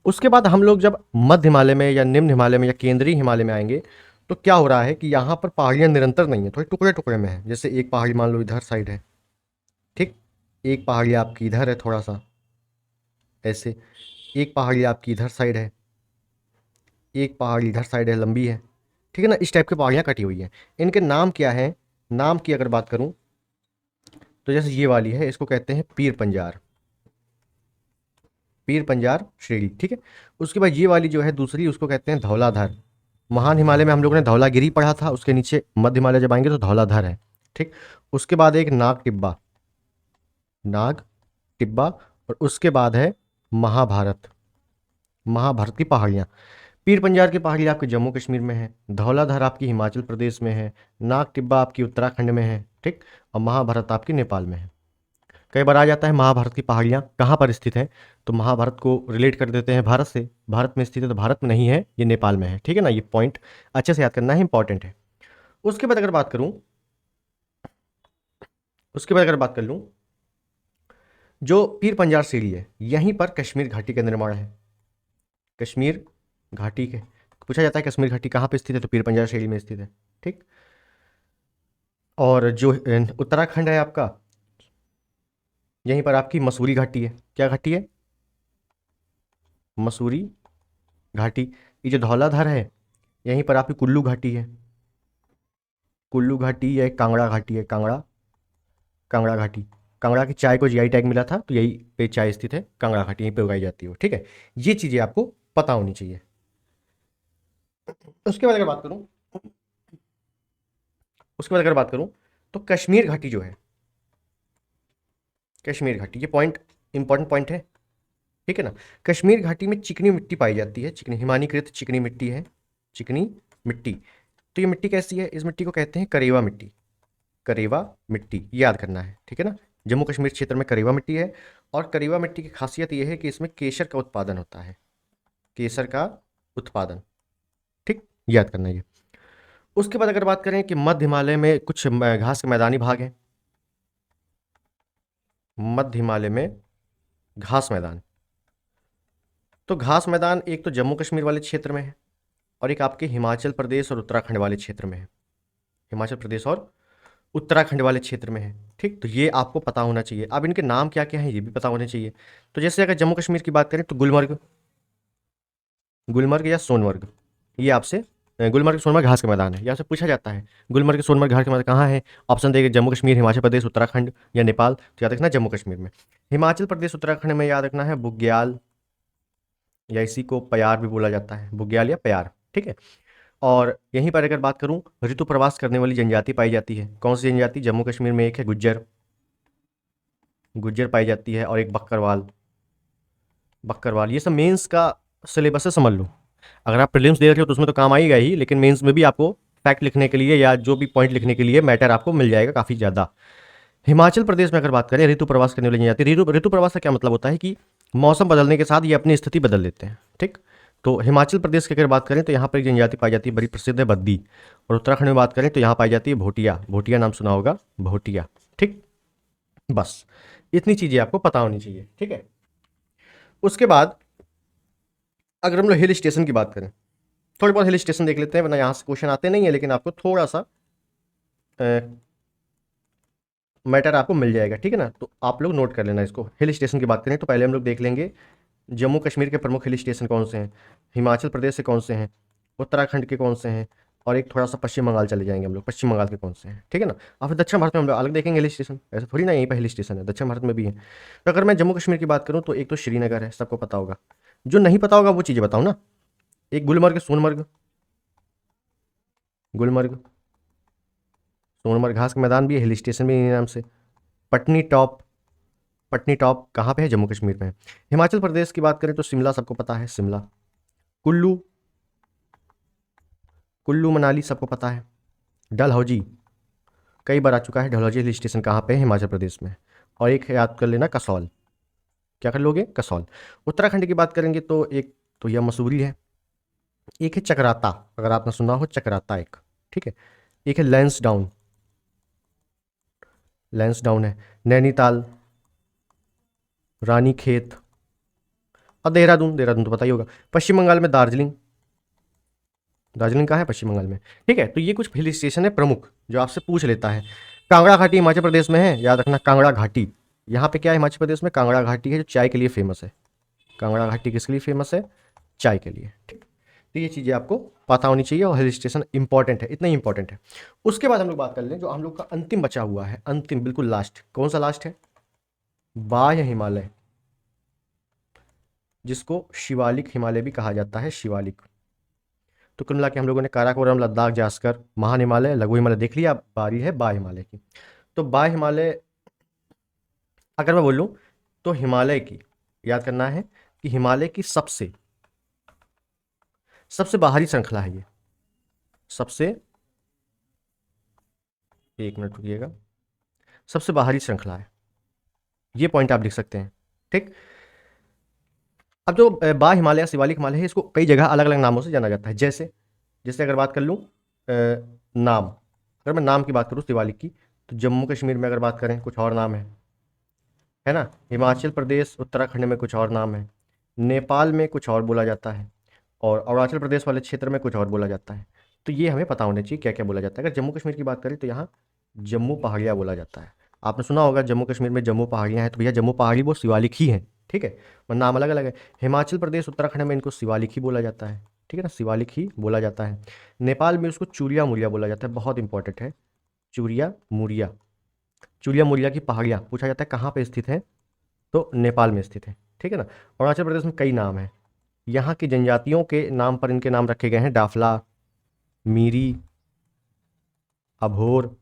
Speaker 1: उसके बाद हम लोग जब मध्य हिमालय में या निम्न हिमालय में या केंद्रीय हिमालय में आएंगे, तो क्या हो रहा है कि यहाँ पर पहाड़ियाँ निरंतर नहीं है, थोड़े टुकड़े टुकड़े में है। जैसे एक पहाड़ी मान लो इधर साइड है, ठीक, एक पहाड़ी आपकी इधर है थोड़ा सा ऐसे, एक पहाड़ी आपकी इधर साइड है, एक पहाड़ी इधर साइड है, लंबी है, ठीक है ना। इस टाइप की पहाड़ियाँ कटी हुई हैं। इनके नाम क्या है, नाम की अगर बात करूँ तो जैसे ये वाली है, इसको कहते हैं पीर पंजार, पीर पंजार श्रेणी, ठीक है। उसके बाद ये वाली जो है दूसरी, उसको कहते हैं धौलाधार। महान हिमालय में हम लोगों ने धौलागिरी पढ़ा था, उसके नीचे मध्य हिमालय जब आएंगे तो धौलाधार है, ठीक। उसके बाद एक नाग टिब्बा, नाग टिब्बा, और उसके बाद है महाभारत, महाभारत की पहाड़ियाँ। पीर पंजार की पहाड़ी आपके जम्मू कश्मीर में है, धौलाधार आपकी हिमाचल प्रदेश में है, नाग टिब्बा आपकी उत्तराखंड में है, ठीक, और महाभारत आपकी नेपाल में है। कई बार आ जाता है महाभारत की पहाड़ियाँ कहाँ पर स्थित हैं, तो महाभारत को रिलेट कर देते हैं भारत से, भारत में स्थित है तो भारत में नहीं है, ये नेपाल में है, ठीक है ना। ये पॉइंट अच्छे से याद करना है, इंपॉर्टेंट है। उसके बाद अगर बात करूँ, उसके बाद अगर बात कर लूँ, जो पीर पंजार सीढ़ी है यहीं पर कश्मीर घाटी का निर्माण है। कश्मीर घाटी के पूछा जाता है कश्मीर घाटी कहाँ पे स्थित है, तो पीर पंजार श्रेणी में स्थित है, ठीक। और जो उत्तराखंड है आपका, यहीं पर आपकी मसूरी घाटी है। क्या घाटी है, मसूरी घाटी। ये जो धौलाधार है यहीं पर आपकी कुल्लू घाटी है, कुल्लू घाटी या एक कांगड़ा घाटी है, कांगड़ा, कांगड़ा घाटी। कांगड़ा की चाय को जीआई टैग मिला था, तो यही पे चाय स्थित है, कांगड़ा घाटी, यहीं पे उगाई जाती है वो, ठीक है। ये चीज़ें आपको पता होनी चाहिए। उसके बाद अगर बात करूँ, उसके बाद अगर बात करूँ तो कश्मीर घाटी जो है, कश्मीर घाटी, ये पॉइंट इंपॉर्टेंट पॉइंट है, ठीक है ना। कश्मीर घाटी में चिकनी मिट्टी पाई जाती है, चिकनी हिमानीकृत चिकनी मिट्टी है, चिकनी मिट्टी। तो ये मिट्टी कैसी है, इस मिट्टी को कहते हैं करेवा मिट्टी, करेवा मिट्टी, ये याद करना है, ठीक है ना। जम्मू कश्मीर क्षेत्र में करेवा मिट्टी है, और करेवा मिट्टी की खासियत यह है कि इसमें केसर का उत्पादन होता है, केसर का उत्पादन, ठीक, याद करना ये। उसके बाद अगर बात करें कि मध्य हिमालय में कुछ घास के मैदानी भाग हैं, मध्य हिमालय में घास मैदान, तो घास मैदान एक तो जम्मू कश्मीर वाले क्षेत्र में है, और एक आपके हिमाचल प्रदेश और उत्तराखंड वाले क्षेत्र में है, हिमाचल प्रदेश और उत्तराखंड वाले क्षेत्र में है, ठीक। तो ये आपको पता होना चाहिए। अब इनके नाम क्या क्या हैं ये भी पता होने चाहिए। तो जैसे अगर जम्मू कश्मीर की बात करें तो गुलमर्ग, गुलमर्ग या सोनमर्ग, ये आपसे गुलमर्ग सोनमर्ग घास का मैदान है, यहाँ से पूछा जाता है गुलमर्ग सोनमर्ग घास का मैदान कहाँ है। ऑप्शन देगा जम्मू कश्मीर, हिमाचल प्रदेश, उत्तराखंड या नेपाल, तो याद रखना जम्मू कश्मीर में। हिमाचल प्रदेश उत्तराखंड में याद रखना है बुग्याल, या इसी को प्यार भी बोला जाता है, बुग्याल या प्यार, ठीक है। और यहीं पर अगर बात करूं, ऋतु प्रवास करने वाली जनजाति पाई जाती है। कौन सी जनजाति, जम्मू कश्मीर में एक है गुज्जर, गुज्जर पाई जाती है, और एक बक्करवाल, बक्करवाल। ये सब मेंस का सिलेबस है, समझ लो। अगर आप प्रीलिम्स दे रहे हो तो उसमें तो काम आएगा ही, लेकिन मेंस में भी आपको फैक्ट लिखने के लिए या जो भी पॉइंट लिखने के लिए मैटर आपको मिल जाएगा काफ़ी ज़्यादा। हिमाचल प्रदेश में अगर बात करें ऋतु प्रवास करने वाली जनजाति, ऋतु प्रवास का क्या मतलब होता है कि मौसम बदलने के साथ ये अपनी स्थिति बदल लेते हैं, ठीक। तो हिमाचल प्रदेश की अगर बात करें तो यहाँ पर एक जनजाति पाई जाती है, बड़ी प्रसिद्ध है, बद्दी। और उत्तराखंड में बात करें तो यहाँ पाई जाती है भोटिया, भोटिया नाम सुना होगा, भोटिया, ठीक। बस इतनी चीज़ें आपको पता होनी चाहिए, ठीक है। उसके बाद अगर हम लोग हिल स्टेशन की बात करें, थोड़े बहुत हिल स्टेशन देख लेते हैं, वरना यहाँ से क्वेश्चन आते नहीं है, लेकिन आपको थोड़ा सा मैटर आपको मिल जाएगा, ठीक है ना। तो आप लोग नोट कर लेना इसको। हिल स्टेशन की बात करें तो पहले हम लोग देख लेंगे जम्मू कश्मीर के प्रमुख हिल स्टेशन कौन से हैं, हिमाचल प्रदेश से कौन से हैं, उत्तराखंड के कौन से हैं, और एक थोड़ा सा पश्चिम बंगाल चले जाएंगे हम लोग, पश्चिम बंगाल के कौन से हैं, ठीक है ना। और फिर दक्षिण भारत में हम लोग अलग देखेंगे हिल स्टेशन, ऐसा थोड़ी ना यहीं पर हिल स्टेशन है, दक्षिण भारत में भी है। तो अगर मैं जम्मू कश्मीर की बात करूँ तो एक तो श्रीनगर है, सबको पता होगा। जो नहीं पता होगा वो चीज़ें बताऊँ ना, एक गुलमर्ग, सोनमर्ग, गुलमर्ग सोनमर्ग घास का मैदान भी है, हिल स्टेशन भी इन्हीं नाम से। पटनी टॉप, पटनी टॉप कहाँ पे है, जम्मू कश्मीर में है। हिमाचल प्रदेश की बात करें तो शिमला सबको पता है, शिमला। कुल्लू, कुल्लू मनाली सबको पता है। डलहौजी कई बार आ चुका है, डलहौजी हिल स्टेशन कहाँ पे है, हिमाचल प्रदेश में। और एक है, याद कर लेना, कसौल। क्या कर लोगे, कसौल। उत्तराखंड की बात करेंगे तो एक तो यह मसूरी है, एक है चकराता, अगर आपने सुना हो चकराता एक, ठीक है। एक है लैंसडाउन, लैंसडाउन है। नैनीताल, रानीखेत, और देहरादून, देहरादून तो पता ही होगा। पश्चिम बंगाल में दार्जिलिंग, दार्जिलिंग कहाँ है? पश्चिम बंगाल में। ठीक है, तो ये कुछ हिल स्टेशन है प्रमुख जो आपसे पूछ लेता है। कांगड़ा घाटी हिमाचल प्रदेश में है, याद रखना कांगड़ा घाटी। यहाँ पे क्या है हिमाचल प्रदेश में? कांगड़ा घाटी है जो चाय के लिए फेमस है। कांगड़ा घाटी किसके लिए फेमस है? चाय के लिए। ठीक, तो ये चीज़ें आपको पता होनी चाहिए और हिल स्टेशन इंपॉर्टेंट है, इतना ही इंपॉर्टेंट है। उसके बाद हम लोग बात कर लें जो हम लोग का अंतिम बचा हुआ है, अंतिम बिल्कुल लास्ट। कौन सा लास्ट है? बाह्य हिमालय, जिसको शिवालिक हिमालय भी कहा जाता है, शिवालिक। तो कुल मिला के हम लोगों ने काराकोरम, लद्दाख, जास्कर, महान हिमालय, लघु हिमालय देख लिया। अब बारी है बाह्य हिमालय की। तो बाह्य हिमालय अगर मैं बोलूँ तो हिमालय की, याद करना है कि हिमालय की सबसे सबसे बाहरी श्रृंखला है ये। सबसे, एक मिनट रुकिएगा, सबसे बाहरी श्रृंखला है, ये पॉइंट आप लिख सकते हैं। ठीक, अब जो बाह्य हिमालय, शिवालिक हिमालय है, इसको कई जगह अलग अलग नामों से जाना जाता है। जैसे जैसे अगर बात कर लूँ नाम, अगर मैं नाम की बात करूँ शिवालिक की, तो जम्मू कश्मीर में अगर बात करें कुछ और नाम है ना। हिमाचल प्रदेश, उत्तराखंड में कुछ और नाम है। नेपाल में कुछ और बोला जाता है, और अरुणाचल प्रदेश वाले क्षेत्र में कुछ और बोला जाता है। तो ये हमें पता होना चाहिए क्या क्या बोला जाता है। अगर जम्मू कश्मीर की बात करें तो यहाँ जम्मू पहाड़ियाँ बोला जाता है। आपने सुना होगा जम्मू कश्मीर में जम्मू पहाड़ियाँ हैं, तो भैया जम्मू पहाड़ी वो शिवालिक ही हैं। ठीक है, पर नाम अलग अलग है। हिमाचल प्रदेश, उत्तराखंड में इनको शिवालिक ही बोला जाता है। ठीक है ना, शिवालिक ही बोला जाता है। नेपाल में उसको चूरिया मुरिया बोला जाता है, बहुत इंपॉर्टेंट है, चूरिया मुरिया। चूरिया मुरिया की पहाड़ियाँ पूछा जाता है कहाँ पे स्थित है, तो नेपाल में स्थित है। ठीक है ना। अरुणाचल प्रदेश में कई नाम हैं, यहाँ की जनजातियों के नाम पर इनके नाम रखे गए हैं। डाफला, मीरी, अभोर,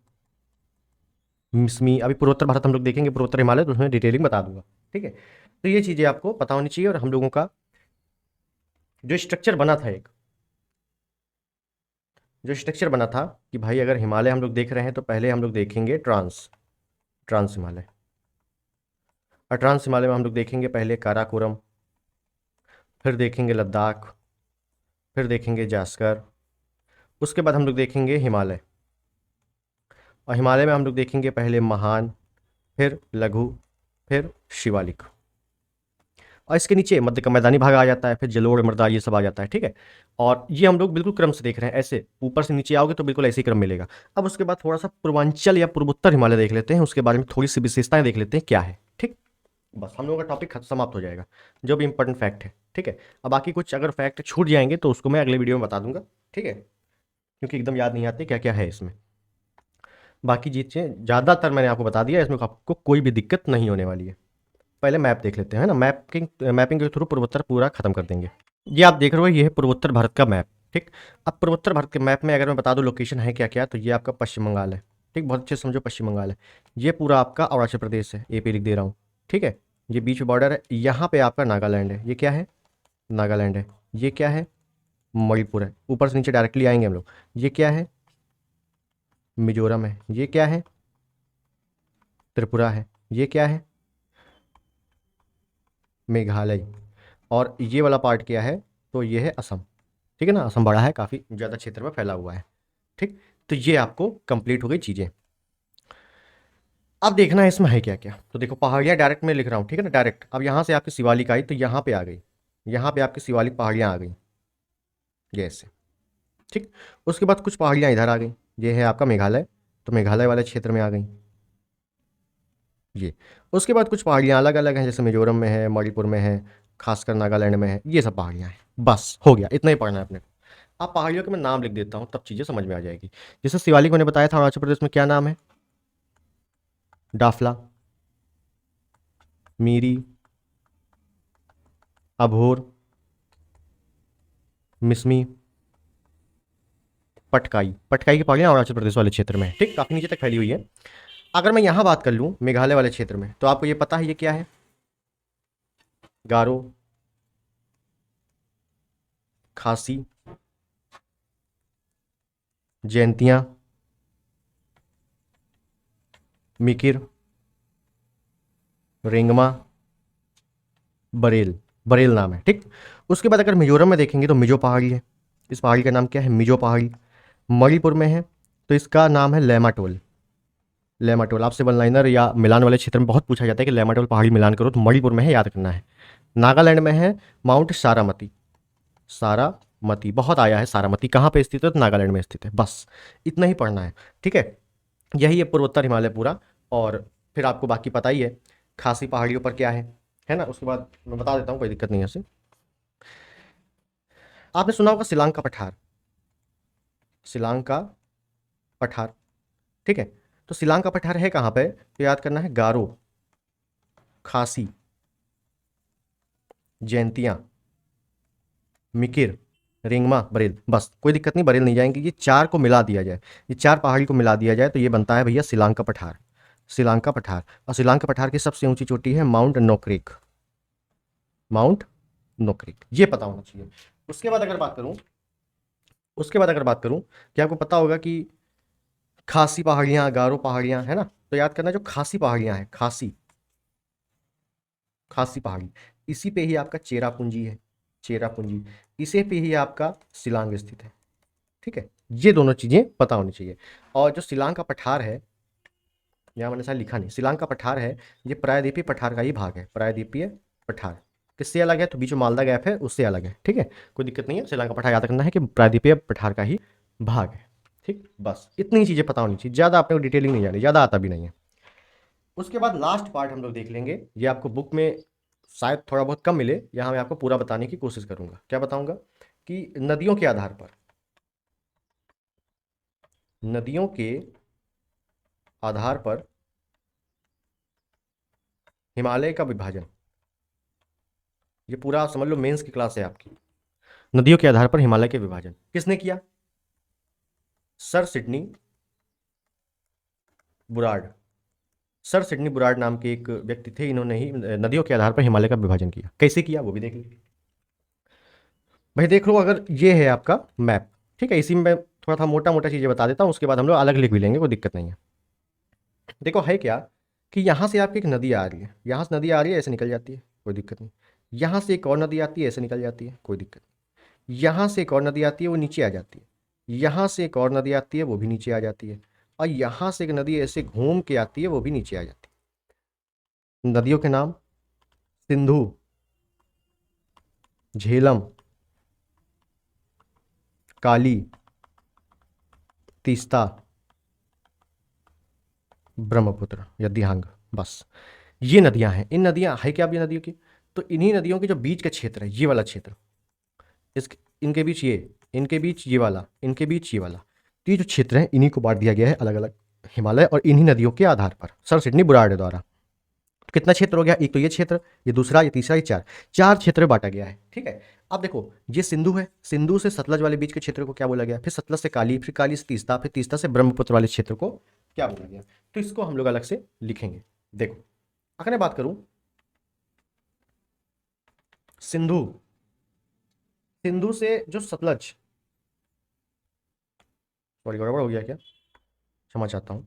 Speaker 1: मिसमी। अभी पूर्वोत्तर भारत हम लोग देखेंगे, पूर्वोत्तर हिमालय, तो उसमें डिटेलिंग बता दूंगा। ठीक है, तो ये चीज़ें आपको पता होनी चाहिए। और हम लोगों का जो स्ट्रक्चर बना था, एक जो स्ट्रक्चर बना था कि भाई अगर हिमालय हम लोग देख रहे हैं तो पहले हम लोग देखेंगे ट्रांस ट्रांस हिमालय, और ट्रांस हिमालय में हम लोग देखेंगे पहले काराकोरम, फिर देखेंगे लद्दाख, फिर देखेंगे जास्कर, उसके बाद हम लोग देखेंगे हिमालय। और हिमालय में हम लोग देखेंगे पहले महान, फिर लघु, फिर शिवालिक। और इसके नीचे मध्य का मैदानी भाग आ जाता है, फिर जलोढ़, मृदा, ये सब आ जाता है। ठीक है, और ये हम लोग बिल्कुल क्रम से देख रहे हैं, ऐसे ऊपर से नीचे आओगे तो बिल्कुल ऐसे ही क्रम मिलेगा। अब उसके बाद थोड़ा सा पूर्वांचल या पूर्वोत्तर हिमालय देख लेते हैं, उसके बारे में थोड़ी सी विशेषताएं देख लेते हैं क्या है। ठीक, बस हम लोगों का टॉपिक समाप्त हो जाएगा, जो भी इंपॉर्टेंट फैक्ट है। ठीक है, अब बाकी कुछ अगर फैक्ट छूट जाएंगे तो उसको मैं अगले वीडियो में बता दूंगा। ठीक है, क्योंकि एकदम याद नहीं आते क्या क्या है इसमें। बाकी चीज़ें ज़्यादातर मैंने आपको बता दिया, इसमें आपको कोई भी दिक्कत नहीं होने वाली है। पहले मैप देख लेते हैं ना, मैपिंग के थ्रू पूर्वोत्तर पूरा खत्म कर देंगे। ये आप देख रहे हो, ये है पूर्वोत्तर भारत का मैप। ठीक, अब पूर्वोत्तर भारत के मैप में अगर मैं बता दूं लोकेशन है क्या क्या, तो ये आपका पश्चिम बंगाल है। ठीक, बहुत अच्छे से समझो, पश्चिम बंगाल है। ये पूरा आपका अरुणाचल प्रदेश है, एपी लिख दे रहा हूँ। ठीक है, ये बीच बॉर्डर है, यहाँ पे आपका नागालैंड है। ये क्या है? नागालैंड है। ये क्या है? मणिपुर है। ऊपर से नीचे डायरेक्टली आएंगे हम लोग। ये क्या है? मिजोरम है। ये क्या है? त्रिपुरा है। ये क्या है? मेघालय। और ये वाला पार्ट क्या है? तो ये है असम। ठीक है ना, असम बड़ा है, काफ़ी ज़्यादा क्षेत्र में फैला हुआ है। ठीक, तो ये आपको कंप्लीट हो गई चीज़ें। अब देखना है इसमें है क्या क्या। तो देखो पहाड़ियाँ डायरेक्ट में लिख रहा हूँ, ठीक है ना, डायरेक्ट। अब यहाँ से आपकी शिवालिक आई तो यहाँ पे आ गई, यहाँ पे आपकी शिवालिक पहाड़ियाँ आ गई, ये ऐसे। ठीक, उसके बाद कुछ पहाड़ियाँ इधर आ गई, ये है आपका मेघालय, तो मेघालय वाले क्षेत्र में आ गई ये। उसके बाद कुछ पहाड़ियाँ अलग अलग हैं, जैसे मिजोरम में है, मणिपुर में है, खासकर नागालैंड में है, ये सब पहाड़ियाँ हैं। बस हो गया, इतना ही पढ़ना है अपने को। आप पहाड़ियों के मैं नाम लिख देता हूँ, तब चीज़ें समझ में आ जाएगी। जैसे शिवालिक मैंने बताया था, अरुणाचल प्रदेश में क्या नाम है? डाफला, मीरी, अभोर, मिसमी, पटकाई। पटकाई की पहाड़ियाँ अरुणाचल प्रदेश वाले क्षेत्र में है। ठीक, काफ़ी नीचे तक फैली हुई है। अगर मैं यहाँ बात कर लूँ मेघालय वाले क्षेत्र में, तो आपको ये पता है ये क्या है? गारो, खासी, जयंतियाँ, मिकिर, रेंगमा, बरेल। बरेल नाम है। ठीक, उसके बाद अगर मिजोरम में देखेंगे तो मिजो पहाड़ी है। इस पहाड़ी का नाम क्या है? मिजो पहाड़ी। मणिपुर में है तो इसका नाम है लेमाटोल। लेमाटोल आपसे वन लाइनर या मिलान वाले क्षेत्र में बहुत पूछा जाता है कि लेमाटोल पहाड़ी मिलान करो, तो मणिपुर में है, याद रखना है। नागालैंड में है माउंट सारामती। सारामती बहुत आया है, सारामती कहाँ पे स्थित है? तो नागालैंड में स्थित है। बस इतना ही पढ़ना है, ठीक है। यही है पूर्वोत्तर हिमालय पूरा। और फिर आपको बाकी पता ही है खासी पहाड़ियों पर क्या है ना। उसके बाद मैं बता देता हूँ, कोई दिक्कत नहीं है ऐसे। आपने सुना होगा शिलांग का पठार, शिलांग का पठार, ठीक है। तो शिलांग का पठार है कहाँ पे? तो याद करना है गारो, खासी, जैंतिया, मिकिर, रिंगमा, बरेल। बस कोई दिक्कत नहीं, बरेल नहीं जाएंगे। ये चार को मिला दिया जाए, ये चार पहाड़ी को मिला दिया जाए तो ये बनता है भैया शिलांग का पठार, शिलांग का पठार। और शिलांग का पठार की सबसे ऊंची चोटी है माउंट नोक्रेक, माउंट नोक्रेक, ये पता होना चाहिए। उसके बाद अगर बात करूं, उसके बाद अगर बात करूं कि आपको पता होगा कि खासी पहाड़ियां, गारो पहाड़ियां, है ना। तो याद करना जो खासी पहाड़ियां हैं, खासी, खासी पहाड़ी, इसी पे ही आपका चेरापूंजी है, चेरापूंजी, इसी पे ही आपका शिलांग स्थित है, ठीक है। ये दोनों चीजें पता होनी चाहिए। और जो शिलांग का पठार है, यहाँ मैंने शायद लिखा नहीं, शिलांग का पठार है, ये प्रायद्वीपीय पठार का ही भाग है। प्रायद्वीपीय पठार किससे अलग है? तो बीच में मालदा गैप है, उससे अलग है, ठीक है। कोई दिक्कत नहीं है, शिलांग का पठार याद रखना है कि प्रायद्वीपीय पठार का ही भाग है, ठीक। बस इतनी चीजें पता होनी चाहिए, ज्यादा आपने डिटेलिंग नहीं जानी, ज्यादा आता भी नहीं है। उसके बाद लास्ट पार्ट हम लोग देख लेंगे, ये आपको बुक में शायद थोड़ा बहुत कम मिले, यहाँ मैं आपको पूरा बताने की कोशिश करूंगा। क्या बताऊंगा? कि नदियों के आधार पर, नदियों के आधार पर हिमालय का विभाजन, ये पूरा आप समझ लो मेंस की क्लास है आपकी। नदियों के आधार पर हिमालय के विभाजन किसने किया? Sir Sydney Burrard, sir Sydney Burrard नाम के एक व्यक्ति थे, इन्होंने ही नदियों के आधार पर हिमालय का विभाजन किया। कैसे किया वो भी देख लीजिए भाई, देख लो। अगर ये है आपका मैप, ठीक है, इसी में मैं थोड़ा सा मोटा मोटा चीज़ें बता देता हूँ, उसके बाद हम लोग अलग लिख भी लेंगे, कोई दिक्कत नहीं है। देखो है क्या कि यहाँ से आपकी एक नदी आ रही है, यहाँ से नदी आ रही है, ऐसे निकल जाती है, कोई दिक्कत नहीं। यहाँ से एक और नदी आती है, ऐसे निकल जाती है, कोई दिक्कत नहीं। यहाँ से एक और नदी आती है, वो नीचे आ जाती है। यहाँ से एक और नदी आती है, वो भी नीचे आ जाती है। और यहाँ से एक नदी ऐसे घूम के आती है, वो भी नीचे आ जाती है। नदियों के नाम सिंधु, झेलम, काली, तीस्ता, ब्रह्मपुत्र या दिहांग। बस ये नदियां हैं। इन नदियां है क्या अब ये नदियों की? तो इन्हीं नदियों के जो बीच का क्षेत्र है, ये वाला क्षेत्र, इस इनके बीच ये, इनके बीच ये वाला, इनके बीच ये वाला, तो ये जो क्षेत्र है इन्हीं को बांट दिया गया है अलग अलग हिमालय और इन्हीं नदियों के आधार पर सर सिडनी बुराड द्वारा। तो कितना क्षेत्र हो गया? एक तो ये क्षेत्र, ये दूसरा, ये तीसरा, ये चार, चार क्षेत्र में बांटा गया है, ठीक है। अब देखो ये सिंधु है, सिंधु से सतलज वाले बीच के क्षेत्र को क्या बोला गया? फिर सतलज से काली, फिर काली से तीस्ता, फिर तीस्ता से ब्रह्मपुत्र वाले क्षेत्र को क्या बोला गया? तो इसको हम लोग अलग से लिखेंगे। देखो अगर मैं बात करूं सिंधु, सिंधु से जो सतलज, सॉरी गड़बड़ हो गया क्या, क्षमा चाहता हूँ,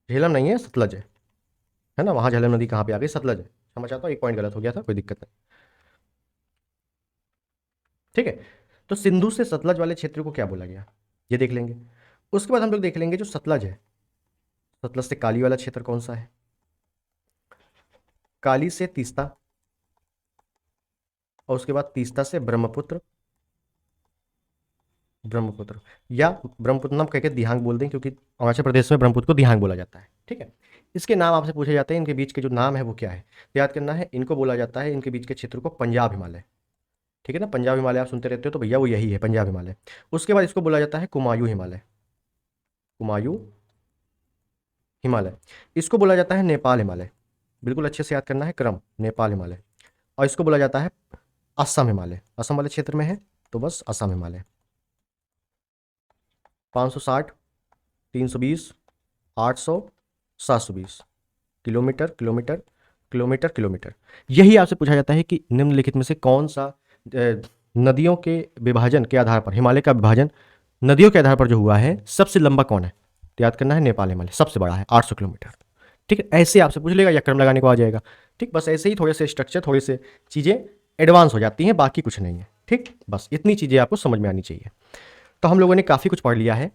Speaker 1: झेलम नहीं है, सतलज है ना। वहां झेलम नदी कहाँ पे आ गई? सतलज है, क्षमा चाहता हूँ, एक पॉइंट गलत हो गया था, कोई दिक्कत नहीं, ठीक है। तो सिंधु से सतलज वाले क्षेत्र को क्या बोला गया, ये देख लेंगे। उसके बाद हम लोग देख लेंगे जो सतलज है, सतलज से काली वाला क्षेत्र कौन सा है? काली से तीस्ता, और उसके बाद तीस्ता से ब्रह्मपुत्र, ब्रह्मपुत्र या ब्रह्मपुत्र नाम कहकर दिहांग बोल दें, क्योंकि अरुणाचल प्रदेश में ब्रह्मपुत्र को दिहांग बोला जाता है, ठीक है। इसके नाम आपसे पूछे जाते हैं, इनके बीच के जो नाम है वो क्या है? तो याद करना है, इनको बोला जाता है, इनके बीच के क्षेत्र को पंजाब हिमालय, ठीक है ना। पंजाब हिमालय आप सुनते रहते हो, तो भैया वो यही है, पंजाब हिमालय। उसके बाद इसको बोला जाता है कुमायूं हिमालय, कुमायूं हिमालय। इसको बोला जाता है नेपाल हिमालय, बिल्कुल अच्छे से याद करना है क्रम, नेपाल हिमालय। और इसको बोला जाता है असम हिमालय, असम वाले क्षेत्र में है तो बस Assam Himalaya. 560, 320, 800, 720 kilometre, kilometre, kilometre, kilometre. यही आपसे पूछा जाता है कि निम्नलिखित में से कौन सा नदियों के विभाजन के आधार पर, हिमालय का विभाजन नदियों के आधार पर जो हुआ है, सबसे लंबा कौन है? तो याद करना है नेपाल हिमालय सबसे बड़ा है, 800 किलोमीटर, ठीक है। ऐसे आपसे पूछ लेगा या क्रम लगाने को आ जाएगा, ठीक। बस ऐसे ही थोड़े से स्ट्रक्चर, थोड़ी से चीज़ें एडवांस हो जाती हैं, बाकी कुछ नहीं है, ठीक। बस इतनी चीज़ें आपको समझ में आनी चाहिए। तो हम लोगों ने काफ़ी कुछ पढ़ लिया है,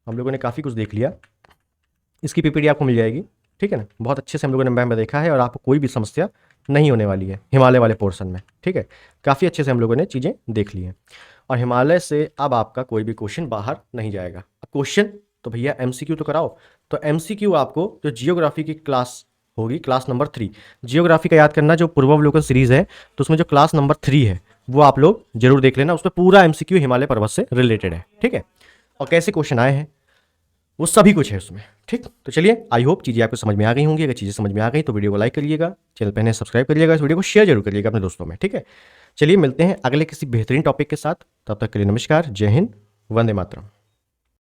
Speaker 1: हम लोगों ने काफ़ी कुछ देख लिया। इसकी पीपीटी आपको मिल जाएगी, ठीक है ना। बहुत अच्छे से हम लोगों ने मैम में देखा है और आपको कोई भी समस्या नहीं होने वाली है हिमालय वाले पोर्शन में। ठीक है, काफ़ी अच्छे से हम लोगों ने चीज़ें देख ली हैं और हिमालय से अब आपका कोई भी क्वेश्चन बाहर नहीं जाएगा। अब क्वेश्चन तो भैया एमसीक्यू तो कराओ। तो एमसीक्यू आपको जो जियोग्राफी की क्लास होगी, क्लास नंबर 3, जियोग्राफी का याद करना, जो पूर्वावलोकन सीरीज है तो उसमें जो क्लास नंबर 3 है वो आप लोग जरूर देख लेना, उसमें पूरा एमसीक्यू हिमालय पर्वत से रिलेटेड है। ठीक है, और कैसे क्वेश्चन आए हैं वो सभी कुछ है उसमें। ठीक, तो चलिए, आई होप चीज़ें आपको समझ में आ गई होंगी। अगर चीज़ें समझ में आ गई तो वीडियो को लाइक करिएगा, चैनल पर नए सब्सक्राइब करिएगा, इस वीडियो को शेयर जरूर करिएगा अपने दोस्तों में। ठीक है, चलिए मिलते हैं अगले किसी बेहतरीन टॉपिक के साथ। तब तक के लिए नमस्कार, जय हिंद, वंदे मातरम।